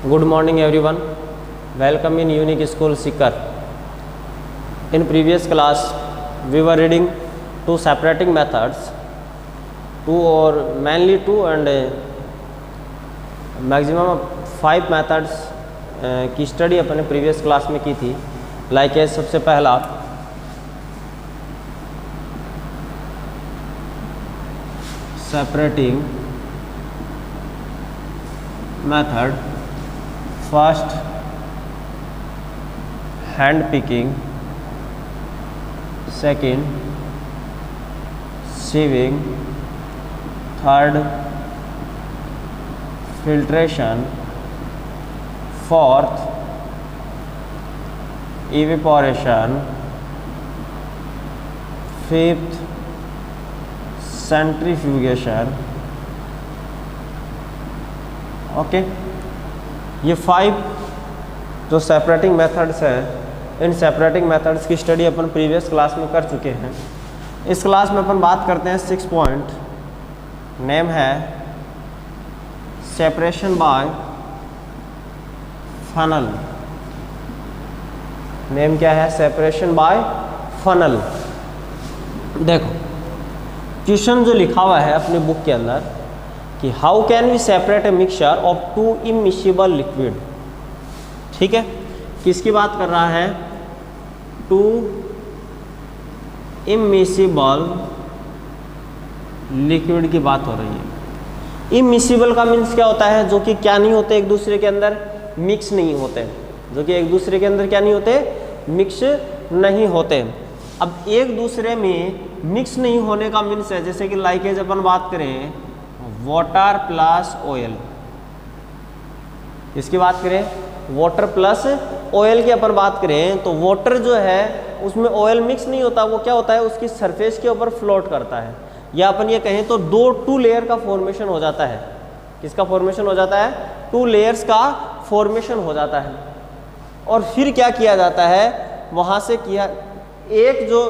Good morning everyone. Welcome in Unique School Sikar. In previous class we were reading two separating methods, mainly two and maximum 5 methods की study अपने previous class में की थी. Like है सबसे पहला separating method, first hand picking, second sieving, third filtration, fourth evaporation, fifth centrifugation. Okay, ये 5 जो सेपरेटिंग मेथड्स हैं, इन सेपरेटिंग मेथड्स की स्टडी अपन प्रीवियस क्लास में कर चुके हैं. इस क्लास में अपन बात करते हैं 6 पॉइंट. नेम है सेपरेशन बाय फनल. नेम क्या है? Separation by funnel. देखो क्वेश्चन जो लिखा हुआ है अपनी बुक के अंदर कि how can we separate a mixture of 2 immiscible liquid. ठीक है, किसकी बात कर रहा है? 2 इमिसिबल लिक्विड की बात हो रही है. इमिसिबल का मीन्स क्या होता है? जो कि क्या नहीं होते, एक दूसरे के अंदर मिक्स नहीं होते. जो कि एक दूसरे के अंदर क्या नहीं होते? मिक्स नहीं होते. अब एक दूसरे में मिक्स नहीं होने का मीन्स है, जैसे कि लाइकेज अपन बात करें वाटर प्लस ऑयल. इसकी बात करें वाटर प्लस ऑयल की अपन बात करें तो वाटर जो है उसमें ऑयल मिक्स नहीं होता. वो क्या होता है? उसकी सरफेस के ऊपर फ्लोट करता है. या अपन ये कहें तो 2 लेयर का फॉर्मेशन हो जाता है. किसका फॉर्मेशन हो जाता है? 2 लेयर्स का फॉर्मेशन हो जाता है. और फिर क्या किया जाता है? वहाँ से किया एक जो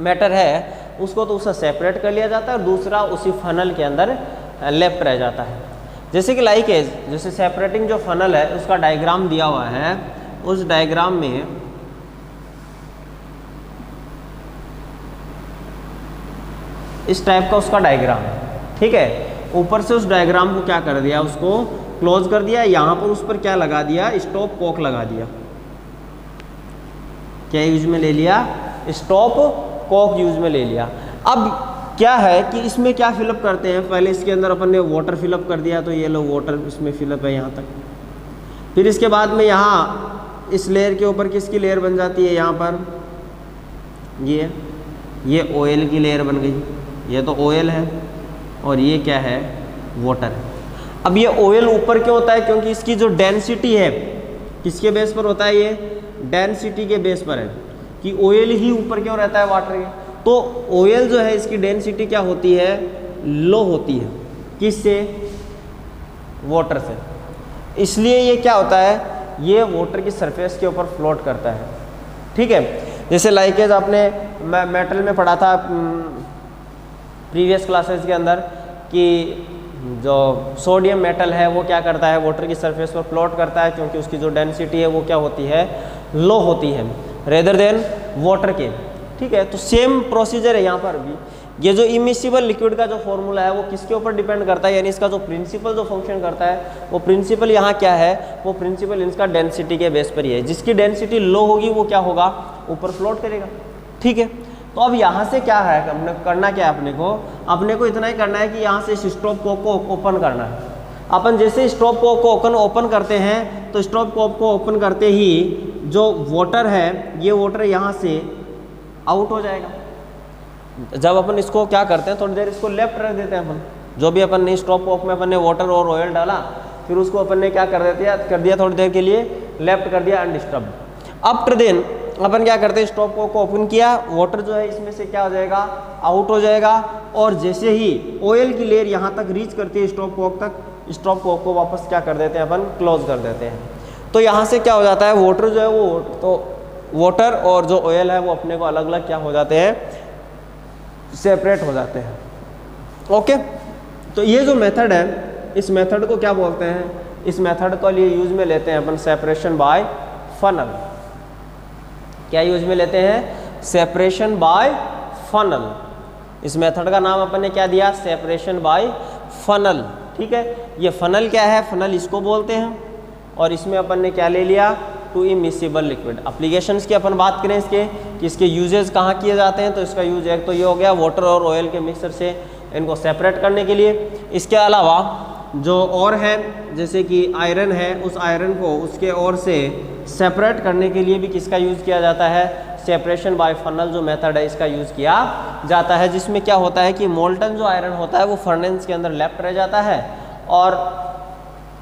मैटर है उसको तो उससे सेपरेट कर लिया जाता है और दूसरा उसी फनल के अंदर लेफ्ट रह जाता है. जैसे कि लाइक एज, जैसे सेपरेटिंग जो फनल है उसका डायग्राम दिया हुआ है. उस डायग्राम में इस टाइप का उसका डायग्राम है. ठीक है, ऊपर से उस डायग्राम को क्या कर दिया? उसको क्लोज कर दिया. यहाँ पर उस पर क्या लगा दिया? स्टॉप कॉक लगा दिया. क्या यूज में ले लिया? स्टॉप कॉक यूज में ले लिया. अब क्या है कि इसमें क्या फिलअप करते हैं? पहले इसके अंदर अपन ने वाटर फिलअप कर दिया, तो ये लो वाटर इसमें फिलअप है यहाँ तक. फिर इसके बाद में यहाँ इस लेयर के ऊपर किसकी लेयर बन जाती है? यहाँ पर ये ऑयल की लेयर बन गई. ये तो ऑयल है और ये क्या है? वाटर है. अब ये ऑयल ऊपर क्यों होता है? क्योंकि इसकी जो डेंसिटी है किसके बेस पर होता है? ये डेंसिटी के बेस पर है कि ऑयल ही ऊपर क्यों रहता है वाटर के. तो ऑयल जो है इसकी डेंसिटी क्या होती है? लो होती है. किससे? वाटर से. इसलिए ये क्या होता है? ये वाटर की सरफेस के ऊपर फ्लोट करता है. ठीक है, जैसे लाइकेज आपने मेटल में पढ़ा था प्रीवियस क्लासेस के अंदर कि जो सोडियम मेटल है वो क्या करता है? वाटर की सरफेस पर फ्लोट करता है क्योंकि उसकी जो डेंसिटी है वो क्या होती है? लो होती है रेदर देन वाटर के. ठीक है, तो सेम प्रोसीजर है यहाँ पर भी. ये जो इमिसिबल लिक्विड का जो फॉर्मूला है वो किसके ऊपर डिपेंड करता है? यानी इसका जो प्रिंसिपल जो फंक्शन करता है वो प्रिंसिपल यहाँ क्या है? वो प्रिंसिपल इसका डेंसिटी के बेस पर ही है. जिसकी डेंसिटी लो होगी वो क्या होगा? ऊपर फ्लोट करेगा. ठीक है, तो अब यहाँ से क्या है करना क्या है अपने को इतना ही करना है कि यहाँ से इस स्टॉप कॉक को ओपन करना है. अपन जैसे स्टॉप कॉक को ओपन करते हैं तो स्टॉप कॉक को ओपन करते ही जो वाटर है ये वाटर यहाँ से आउट हो जाएगा. जब अपन इसको क्या करते हैं, थोड़ी देर इसको लेफ्ट रख देते हैं. अपन जो भी अपन ने स्टॉप कॉक में अपन ने वाटर और ऑयल डाला, फिर उसको अपन ने क्या कर दिया थोड़ी देर के लिए लेफ्ट कर दिया अनडिस्टर्ब. आफ्टर देन अपन क्या करते हैं? स्टॉप कॉक को ओपन किया, वाटर जो है इसमें से क्या हो जाएगा? आउट हो जाएगा. और जैसे ही ऑयल की लेयर यहाँ तक रीच करती है स्टॉप कॉक तक, स्टॉप कॉक को वापस क्या कर देते हैं? अपन क्लोज कर देते हैं. तो यहाँ से क्या हो जाता है? वाटर जो है वो तो वाटर और जो ऑयल है वो अपने को अलग अलग क्या हो जाते हैं? सेपरेट हो जाते हैं. ओके, तो ये जो मेथड है इस मेथड को क्या बोलते हैं? इस मेथड को लिए यूज में लेते हैं अपन सेपरेशन बाय फनल। क्या यूज में लेते हैं? Separation by funnel. इस मेथड का नाम अपन ने क्या दिया? Separation by funnel. ठीक है, ये फनल क्या है? फनल इसको बोलते हैं। और इसमें अपन ने क्या ले लिया? To immiscible liquid. एप्लीकेशंस की अपन बात करें इसके कि इसके यूजेस कहाँ किए जाते हैं, तो इसका यूज एक तो ये हो गया वाटर और ऑयल के मिक्सर से इनको सेपरेट करने के लिए। इसके अलावा जो और है जैसे कि आयरन है, उस आयरन को उसके और से सेपरेट करने के लिए भी किसका यूज़ किया जाता है? सेपरेशन बाय फनल जो मेथड है इसका यूज़ किया जाता है, जिसमें क्या होता है कि मोल्टन जो आयरन होता है वो फर्नेस के अंदर लेफ्ट रह जाता है और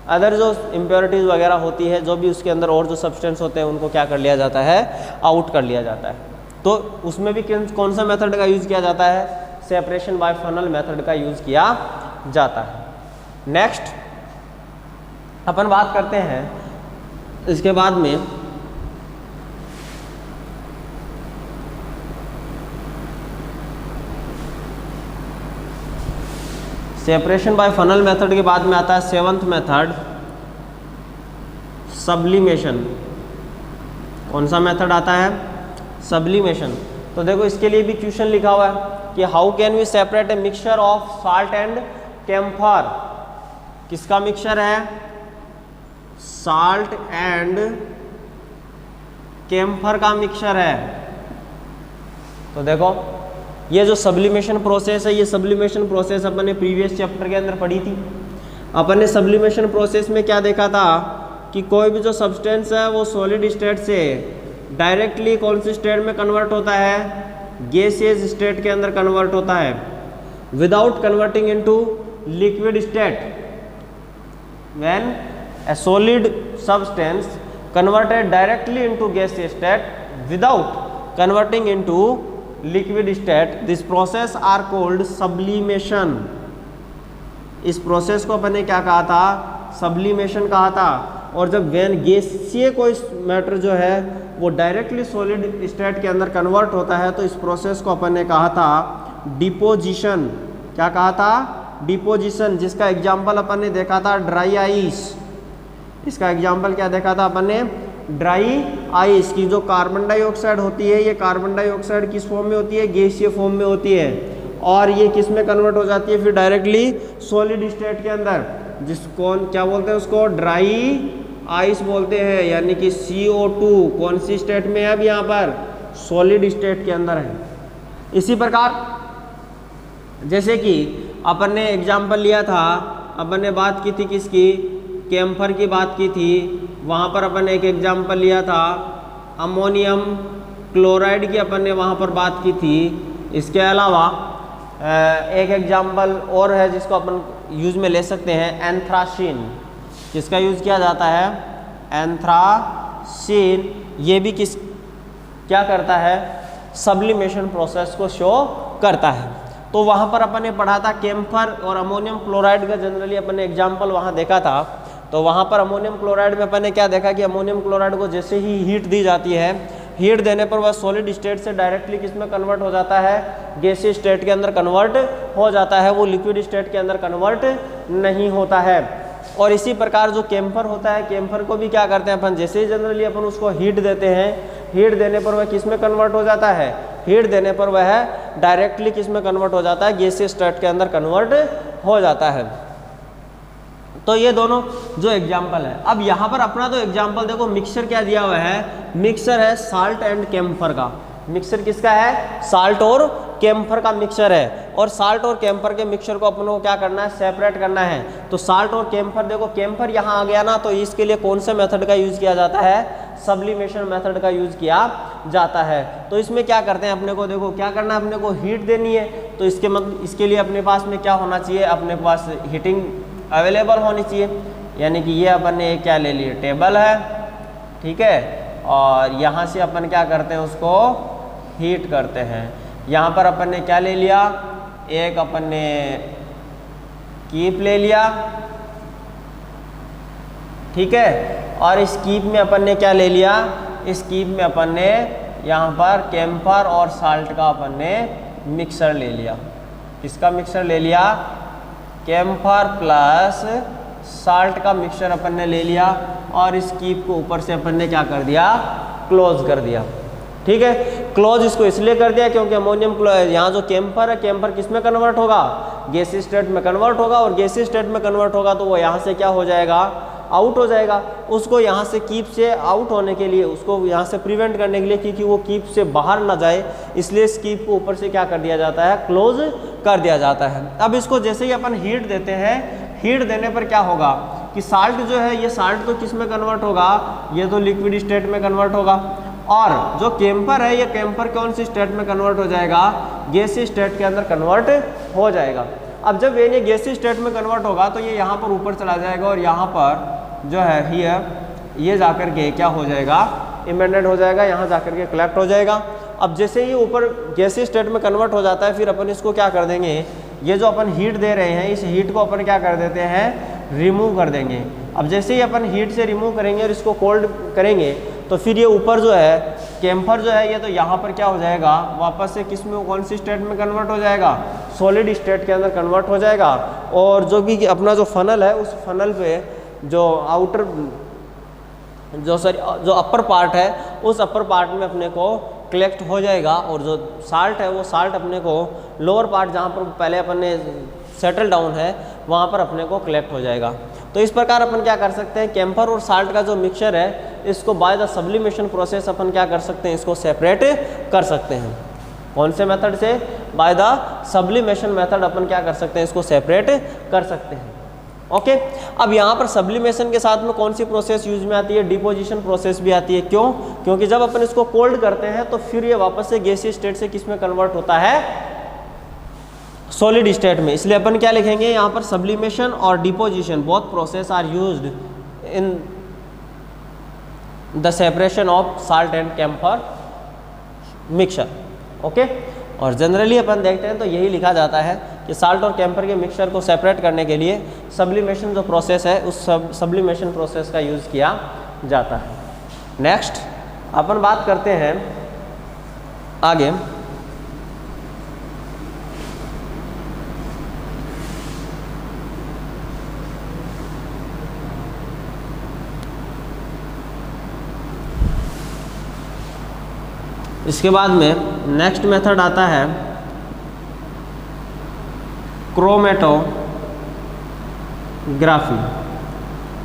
अदर जो इम्प्योरिटीज़ वगैरह होती है, जो भी उसके अंदर और जो सब्सटेंस होते हैं उनको क्या कर लिया जाता है? आउट कर लिया जाता है। तो उसमें भी कौन सा मेथड का यूज़ किया जाता है? सेपरेशन बाय फनल मेथड का यूज़ किया जाता है। नेक्स्ट अपन बात करते हैं इसके बाद में सेपरेशन बाय फनल मेथड के बाद में आता है सेवंथ मेथड, सब्लिमेशन। कौन सा मेथड आता है? सब्लिमेशन। तो देखो इसके लिए भी क्वेश्चन लिखा हुआ है कि how can we separate a mixture of salt and camphor. किसका मिक्सचर है? साल्ट एंड कैम्फर का मिक्सचर है। तो देखो ये जो सब्लिमेशन प्रोसेस है, ये सब्लिमेशन प्रोसेस अपन ने प्रीवियस चैप्टर के अंदर पढ़ी थी। अपन ने सब्लिमेशन प्रोसेस में क्या देखा था कि कोई भी जो सब्सटेंस है वो सॉलिड स्टेट से डायरेक्टली कौन सी स्टेट में कन्वर्ट होता है? गैसियस स्टेट के अंदर कन्वर्ट होता है without converting into liquid state. When a solid substance converted directly into gaseous state without converting into liquid state, this process are called sublimation। इस प्रोसेस को अपन ने क्या कहा था? सब्लिमेशन कहा था। और जब वैन गैसीय कोई मैटर जो है वो डायरेक्टली सॉलिड स्टेट के अंदर कन्वर्ट होता है तो इस प्रोसेस को अपन ने कहा था डिपोजिशन। क्या कहा था? डिपोजिशन। जिसका एग्जाम्पल अपन ने देखा था ड्राई आइस। इसका एग्जाम्पल क्या देखा था अपन ने? ड्राई आइस की जो कार्बन डाइऑक्साइड होती है, ये कार्बन डाइऑक्साइड किस फॉर्म में होती है? गैसीय फॉर्म में होती है। और ये किस में कन्वर्ट हो जाती है? फिर डायरेक्टली सॉलिड स्टेट के अंदर, जिसको क्या बोलते हैं? उसको ड्राई आइस बोलते हैं। यानी कि CO2 कौन सी स्टेट में है? अब यहाँ पर सॉलिड स्टेट के अंदर है। इसी प्रकार जैसे कि अपन ने एग्जाम्पल लिया था, अपन ने बात की थी किसकी? कैम्फर की बात की थी। वहाँ पर अपन ने एक एग्जाम्पल लिया था अमोनियम क्लोराइड की, अपन ने वहाँ पर बात की थी। इसके अलावा एक एग्जाम्पल और है जिसको अपन यूज़ में ले सकते हैं, एंथ्रासीन। किसका यूज़ किया जाता है? एंथ्रासीन। ये भी क्या करता है? सब्लिमेशन प्रोसेस को शो करता है। तो वहाँ पर अपन ने पढ़ा था कैम्फर और अमोनियम क्लोराइड का जनरली अपन ने एग्जाम्पल वहाँ देखा था। तो वहाँ पर अमोनियम क्लोराइड में अपन ने क्या देखा कि अमोनियम क्लोराइड को जैसे ही हीट दी जाती है, हीट देने पर वह सॉलिड स्टेट से डायरेक्टली किस में कन्वर्ट हो जाता है? गैसीय स्टेट के अंदर कन्वर्ट हो जाता है, वो लिक्विड स्टेट के अंदर कन्वर्ट नहीं होता है। और इसी प्रकार जो कैम्फर होता है, कैम्फर को भी क्या करते हैं अपन? जैसे ही जनरली अपन उसको हीट देते हैं, हीट देने पर वह किस में कन्वर्ट हो जाता है? हीट देने पर वह डायरेक्टली किस में कन्वर्ट हो जाता है? गैसीय स्टेट के अंदर कन्वर्ट हो जाता है। तो ये दोनों जो एग्जाम्पल है। अब यहाँ पर अपना तो एग्जाम्पल देखो, मिक्सचर क्या दिया हुआ है? मिक्सचर है साल्ट एंड कैम्फर का। मिक्सचर किसका है? साल्ट और कैम्फर का मिक्सचर है। और साल्ट और कैम्फर के मिक्सचर को अपन को क्या करना है? सेपरेट करना है। तो साल्ट और कैम्फर, देखो कैम्फर यहाँ आ गया ना, तो इसके लिए कौन से मेथड का यूज़ किया जाता है? सब्लिमेशन मेथड का यूज़ किया जाता है। तो इसमें क्या करते हैं अपने को? देखो क्या करना है अपने को? हीट देनी है। तो इसके लिए अपने पास में क्या होना चाहिए? अपने पास हीटिंग अवेलेबल होनी चाहिए। यानी कि ये अपन ने क्या ले लिए? टेबल है, ठीक है। और यहाँ से अपन क्या करते हैं? उसको हीट करते हैं। यहाँ पर अपन ने क्या ले लिया? एक अपन ने कीप ले लिया, ठीक है। और इस कीप में अपन ने क्या ले लिया? इस कीप में अपन ने यहाँ पर कैम्फर और साल्ट का अपन ने मिक्सर ले लिया। किसका मिक्सर ले लिया? कैम्फर प्लस साल्ट का मिक्सचर अपन ने ले लिया और इस कीप को ऊपर से अपन ने क्या कर दिया, क्लोज कर दिया। ठीक है, क्लोज इसको इसलिए कर दिया क्योंकि अमोनियम यहाँ जो कैम्फर है, कैम्फर किस में कन्वर्ट होगा, गैसीय स्टेट में कन्वर्ट होगा, और गैसीय स्टेट में कन्वर्ट होगा तो वो यहाँ से क्या हो जाएगा, आउट हो जाएगा। उसको यहाँ से कीप से आउट होने के लिए, उसको यहाँ से प्रिवेंट करने के लिए, क्योंकि वो कीप से बाहर ना जाए, इसलिए इस कीप को ऊपर से क्या कर दिया जाता है, क्लोज कर दिया जाता है। अब इसको जैसे ही अपन हीट देते हैं, हीट देने पर क्या होगा कि साल्ट जो है, ये साल्ट तो किस में कन्वर्ट होगा, ये तो लिक्विड स्टेट में कन्वर्ट होगा, और जो कैम्फर है, ये कैम्फर कौन सी स्टेट में कन्वर्ट हो जाएगा, गैसीय स्टेट के अंदर कन्वर्ट हो जाएगा। अब जब ये गैसीय स्टेट में कन्वर्ट होगा तो ये यहाँ पर ऊपर चला जाएगा और यहाँ पर जो है ये जाकर के क्या हो जाएगा, इम्बेडेड हो जाएगा, यहाँ जाकर के कलेक्ट हो जाएगा। अब जैसे ये ऊपर गैसीय स्टेट में कन्वर्ट हो जाता है, फिर अपन इसको क्या कर देंगे, ये जो अपन हीट दे रहे हैं, इस हीट को अपन क्या कर देते हैं, रिमूव कर देंगे। अब जैसे ही अपन हीट से रिमूव करेंगे और इसको कोल्ड करेंगे तो फिर ये ऊपर जो है कैम्फर जो है, ये तो यहाँ पर क्या हो जाएगा, वापस से किस में, कौन सी स्टेट में कन्वर्ट हो जाएगा, सॉलिड स्टेट के अंदर कन्वर्ट हो जाएगा। और जो भी अपना जो फनल है, उस फनल पे जो आउटर जो अपर पार्ट है, उस अपर पार्ट में अपने को कलेक्ट हो जाएगा, और जो साल्ट है वो साल्ट अपने को लोअर पार्ट जहाँ पर पहले अपन ने सेटल डाउन है वहाँ पर अपने को कलेक्ट हो जाएगा। तो इस प्रकार अपन क्या कर सकते हैं, कैम्फर और साल्ट का जो मिक्सचर है, इसको बाय द सब्लिमेशन प्रोसेस अपन क्या कर सकते हैं, इसको सेपरेट कर सकते हैं। कौन से मेथड से, बाय द सब्लिमेशन मेथड अपन क्या कर सकते हैं, इसको सेपरेट कर सकते हैं। ओके, अब यहाँ पर सब्लिमेशन के साथ में कौन सी प्रोसेस यूज में आती है, डिपोजिशन प्रोसेस भी आती है। क्यों, क्योंकि जब अपन इसको कोल्ड करते हैं तो फिर ये वापस से गैसीय स्टेट से किस में कन्वर्ट होता है, सॉलिड स्टेट में। इसलिए अपन क्या लिखेंगे यहाँ पर, सब्लिमेशन और deposition both process are used in the separation of salt and camphor mixture. Okay, और जनरली अपन देखते हैं तो यही लिखा जाता है कि साल्ट और कैम्फर के मिक्सचर को सेपरेट करने के लिए सब्लिमेशन जो प्रोसेस है, उस सब्लिमेशन प्रोसेस का यूज़ किया जाता है। नेक्स्ट अपन बात करते हैं आगे, इसके बाद में नेक्स्ट मेथड आता है क्रोमेटोग्राफी।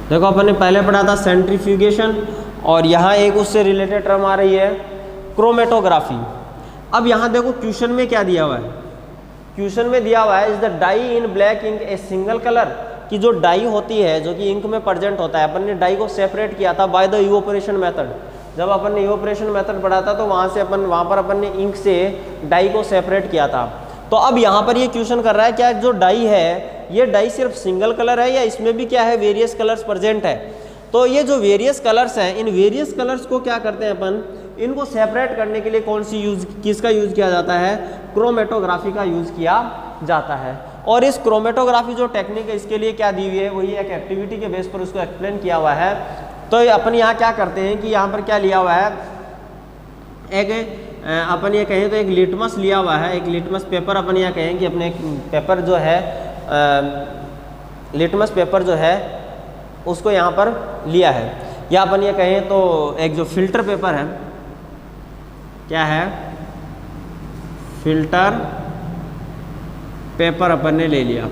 देखो अपन ने पहले पढ़ा था सेंट्रीफ्यूगेशन, और यहाँ एक उससे रिलेटेड टर्म आ रही है क्रोमेटोग्राफी। अब यहाँ देखो क्वेश्चन में क्या दिया हुआ है, क्वेश्चन में दिया हुआ है is the dye in black ink a single colour, कि जो डाई होती है जो कि इंक में प्रेजेंट होता है, अपन ने डाई को सेपरेट किया था बाय द इवोपोरेशन मेथड। जब अपन ने इवोपोरेशन मेथड पढ़ा था तो वहाँ पर अपन ने इंक से डाई को सेपरेट किया था। तो अब यहाँ पर ये क्वेश्चन कर रहा है क्या जो डाई है, ये डाई सिर्फ सिंगल कलर है या इसमें भी क्या है, वेरियस कलर्स प्रेजेंट है। तो ये जो वेरियस कलर्स हैं, इन वेरियस कलर्स को क्या करते हैं अपन, इनको सेपरेट करने के लिए किसका यूज़ किया जाता है, क्रोमेटोग्राफी का यूज़ किया जाता है। और इस क्रोमेटोग्राफी जो टेक्निक है, इसके लिए क्या दी हुई है, वही एक एक्टिविटी के बेस पर उसको एक्सप्लेन किया हुआ है। तो अपन यहाँ क्या करते हैं कि यहाँ पर क्या लिया हुआ है, एक अपन ये कहें तो एक लिटमस लिया हुआ है, एक लिटमस पेपर अपन यहाँ कहें कि अपने पेपर जो है, लिटमस पेपर जो है उसको यहाँ पर लिया है, या अपन ये कहें तो एक जो फिल्टर पेपर है, क्या है, फिल्टर पेपर अपन ने ले लिया।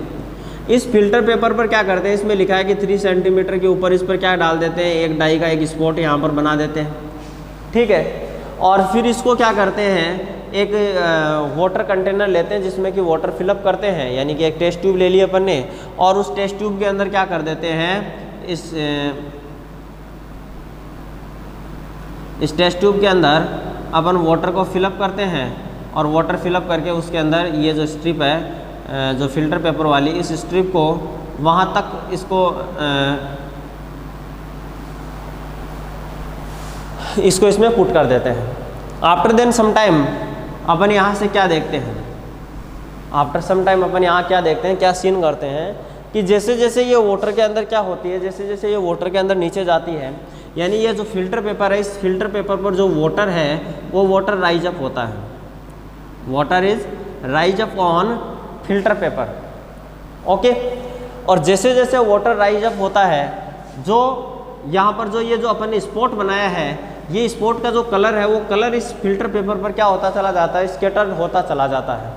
इस फिल्टर पेपर पर क्या करते हैं, इसमें लिखा है कि 3 सेंटीमीटर के ऊपर इस पर क्या डाल देते हैं, एक डाई का एक स्पॉट यहाँ पर बना देते हैं, ठीक है। और फिर इसको क्या करते हैं, एक वाटर कंटेनर लेते हैं जिसमें कि वाटर फिलअप करते हैं, यानी कि एक टेस्ट ट्यूब ले लिया अपन ने, और उस टेस्ट ट्यूब के अंदर क्या कर देते हैं, इस टेस्ट ट्यूब के अंदर अपन वाटर को फिलअप करते हैं, और वाटर फिलअप करके उसके अंदर ये जो स्ट्रिप है, जो फिल्टर पेपर वाली, इस स्ट्रिप को वहाँ तक इसको इसमें पुट कर देते हैं। आफ्टर देन सम टाइम अपन यहाँ से क्या देखते हैं, आफ्टर सम टाइम अपन यहाँ क्या देखते हैं, क्या सीन करते हैं कि जैसे जैसे ये वाटर के अंदर क्या होती है, जैसे जैसे ये वाटर के अंदर नीचे जाती है, यानी ये जो फिल्टर पेपर है, इस फिल्टर पेपर पर जो वाटर है वो वाटर राइज अप होता है, water is rise up on filter paper. Okay, और जैसे जैसे वाटर राइज अप होता है, जो यहाँ पर जो ये जो अपन ने स्पॉट बनाया है, ये स्पॉट का जो कलर है वो कलर इस फिल्टर पेपर पर क्या होता चला जाता है, स्कैटर्ड होता चला जाता है।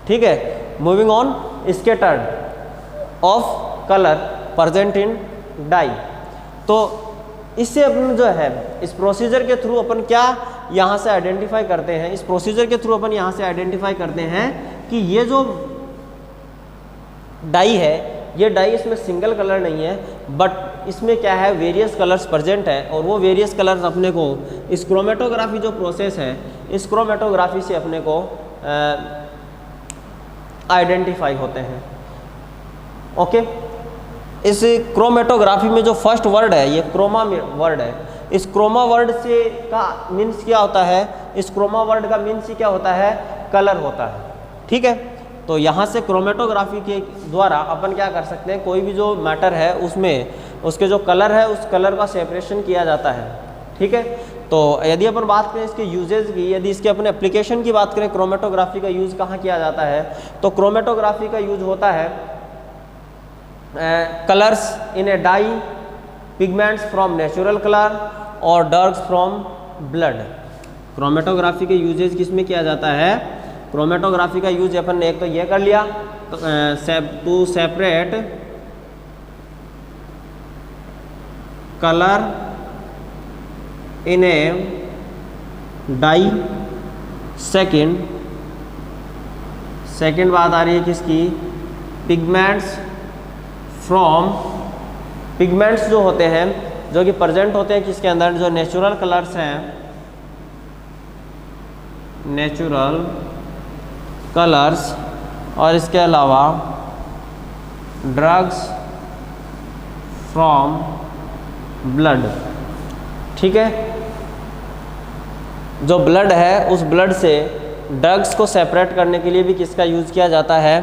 ठीक है, moving on, scattered of colour present in dye. तो इससे अपन जो है इस प्रोसीजर के थ्रू अपन क्या यहाँ से आइडेंटिफाई करते हैं, इस प्रोसीजर के थ्रू अपन यहाँ से आइडेंटिफाई करते हैं कि ये जो डाई है, ये डाई इसमें सिंगल कलर नहीं है, बट इसमें क्या है, वेरियस कलर्स प्रेजेंट है, और वो वेरियस कलर्स अपने को इस क्रोमेटोग्राफी जो प्रोसेस है, इस क्रोमेटोग्राफी से अपने को आइडेंटिफाई होते हैं। ओके, इस क्रोमेटोग्राफी में जो फर्स्ट वर्ड है ये क्रोमा वर्ड है। इस क्रोमा वर्ड से का मीन्स क्या होता है, इस क्रोमा वर्ड का मीन्स क्या होता है, कलर होता है। ठीक है, तो यहाँ से क्रोमेटोग्राफी के द्वारा अपन क्या कर सकते हैं, कोई भी जो मैटर है उसमें उसके जो कलर है उस कलर का सेपरेशन किया जाता है। ठीक है, तो यदि अपन बात करें इसके यूजेज की, यदि इसके अपने एप्लीकेशन की बात करें, क्रोमेटोग्राफी का यूज़ कहाँ किया जाता है, तो क्रोमेटोग्राफी का यूज होता है colours in a dye, pigments from natural colour और ड्रग्स फ्रॉम ब्लड। क्रोमेटोग्राफी के यूजेज किस में किया जाता है, क्रोमेटोग्राफी का यूज अपन ने एक तो ये कर लिया to separate colour in a dye. Second बात आ रही है किसकी, पिगमेंट्स फ्रॉम, पिगमेंट्स जो होते हैं जो कि प्रेजेंट होते हैं किसके अंदर, जो नेचुरल कलर्स हैं, नेचुरल कलर्स, और इसके अलावा ड्रग्स फ्रॉम ब्लड। ठीक है, जो ब्लड है उस ब्लड से ड्रग्स को सेपरेट करने के लिए भी किसका यूज़ किया जाता है,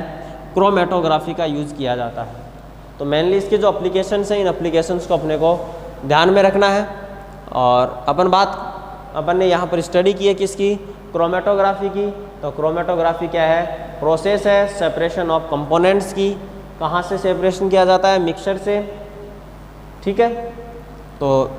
क्रोमेटोग्राफी का यूज़ किया जाता है। तो मेनली इसके जो एप्लीकेशंस हैं, इन एप्लीकेशंस को अपने को ध्यान में रखना है। और अपन ने यहाँ पर स्टडी की है किसकी, क्रोमेटोग्राफी की। तो क्रोमेटोग्राफी क्या है, प्रोसेस है सेपरेशन ऑफ कंपोनेंट्स की। कहाँ से सेपरेशन किया जाता है, मिक्सचर से। ठीक है, तो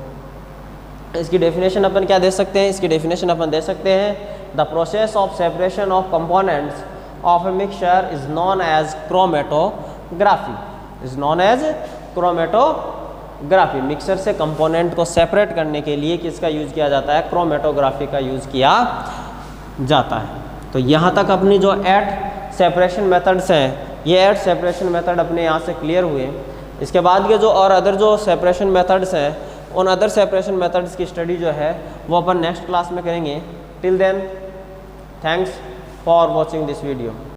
इसकी डेफिनेशन अपन क्या दे सकते हैं, इसकी डेफिनेशन अपन दे सकते हैं, the process of separation of components of a mixture is known as chromatography, is known as chromatography. Mixture से कंपोनेंट को सेपरेट करने के लिए किसका यूज़ किया जाता है, क्रोमेटोग्राफी का यूज़ किया जाता है। तो यहाँ तक अपनी जो 8 सेपरेशन मेथड्स हैं, ये 8 सेपरेशन मेथड अपने यहाँ से क्लियर हुए। इसके बाद के जो और अदर जो सेपरेशन मेथड्स हैं, उन अदर सेपरेशन मेथड्स की स्टडी जो है वो अपन नेक्स्ट क्लास में करेंगे। Till then, thanks for watching this video.